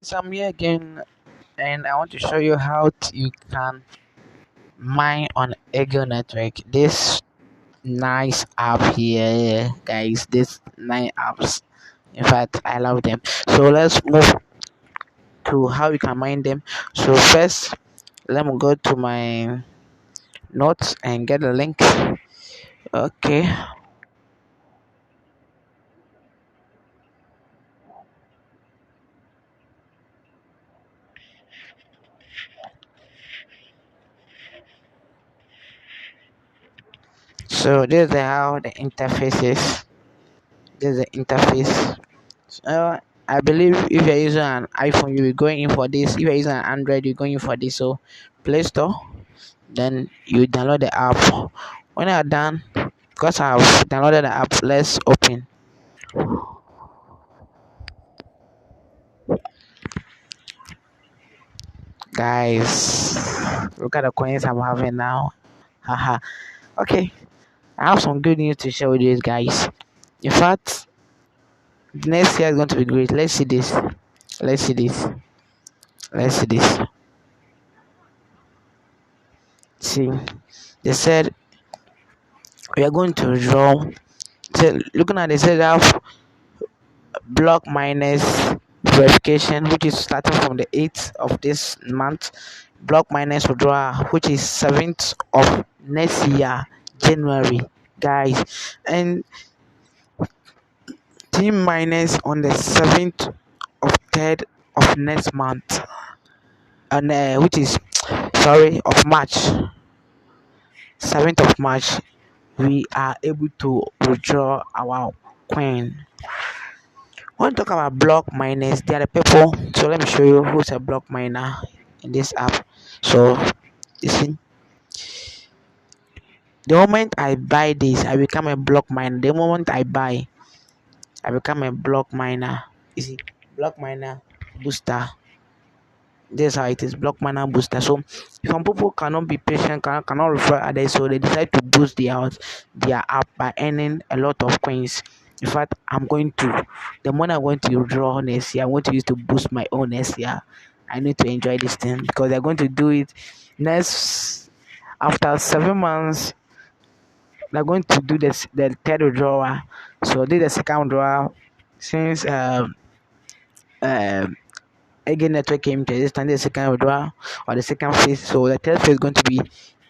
So I'm here again, and I want to show you how you can mine on Eagle Network. This nice app here, guys. This nine apps. In fact, I love them. So let's move to how you can mine them. So first, let me go to my notes and get the link. Okay. So this is how the interface is. This is the interface. I believe if you're using an iPhone, you'll be going in for this. If you're using an Android, you're going in for this. So, Play Store, then you download the app. When you're done, because I've downloaded the app, let's open. Guys, look at the coins I'm having now. Haha. Okay, I have some good news to share with you guys. In fact, the next year is going to be great. Let's see this. Let's see this. Let's see this. See, they said we are going to draw. So looking at, they said they have block minus verification, which is starting from the 8th of this month. Block minus withdrawal, which is 7th of next year, January, guys. And team minus on the 7th of 3rd of next month, and which is sorry, of March. 7th of March, we are able to withdraw our coin. When we talk about block miners, there are the people. So let me show you who's a block miner in this app. So you see, the moment I buy this, I become a block miner. The moment I buy, I become a block miner. You see, block miner booster. This is how it is, block miner booster. So some people cannot be patient, cannot refer others, so they decide to boost their app by earning a lot of coins. In fact, the money I'm going to withdraw next year, I'm going to use to boost my own next year. I need to enjoy this thing because they're going to do it next after 7 months. They're going to do the third withdrawal. So this is the second withdrawal since um again network came to this time, the second withdrawal or the second phase. So the third phase is going to be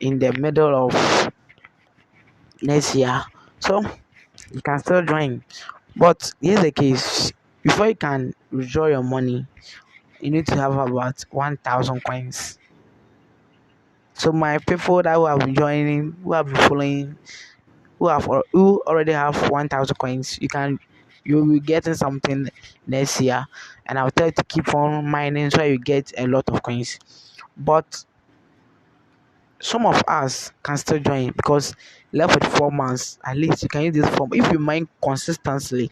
in the middle of next year. So you can still join. But here's the case. Before you can withdraw your money, you need to have about 1,000 coins. So my people that who have been joining, who have been following, who already have 1,000 coins, you will be getting something next year, and I'll tell you to keep on mining so you get a lot of coins. But some of us can still join because left with 4 months at least you can use this form. If you mine consistently,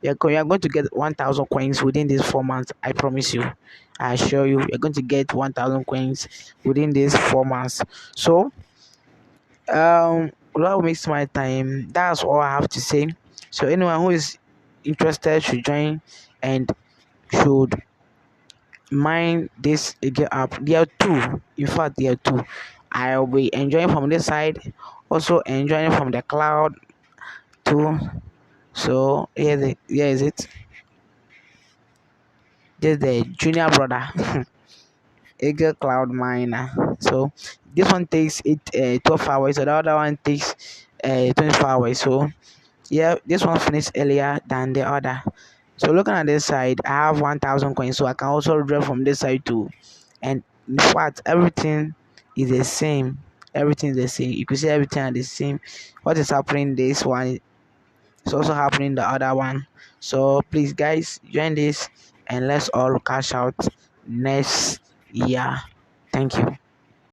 you are going to get 1,000 coins within these 4 months. I promise you. I assure you, you're going to get 1,000 coins within these 4 months. So without wasting my time, that's all I have to say. So anyone who is interested should join and should mine this again app. There are two. In fact, there are two. I'll be enjoying from this side, also enjoying from the cloud too. So here is it. This is the junior brother, Eaglecloudminer. So this one takes 12 hours, so the other one takes 24 hours. So yeah, this one finished earlier than the other. So looking at this side, I have 1,000 coins, so I can also draw from this side too. And in fact, everything is the same. Everything is the same. You can see everything are the same. What is happening this one is also happening the other one. So please, guys, join this and let's all cash out next year. Thank you.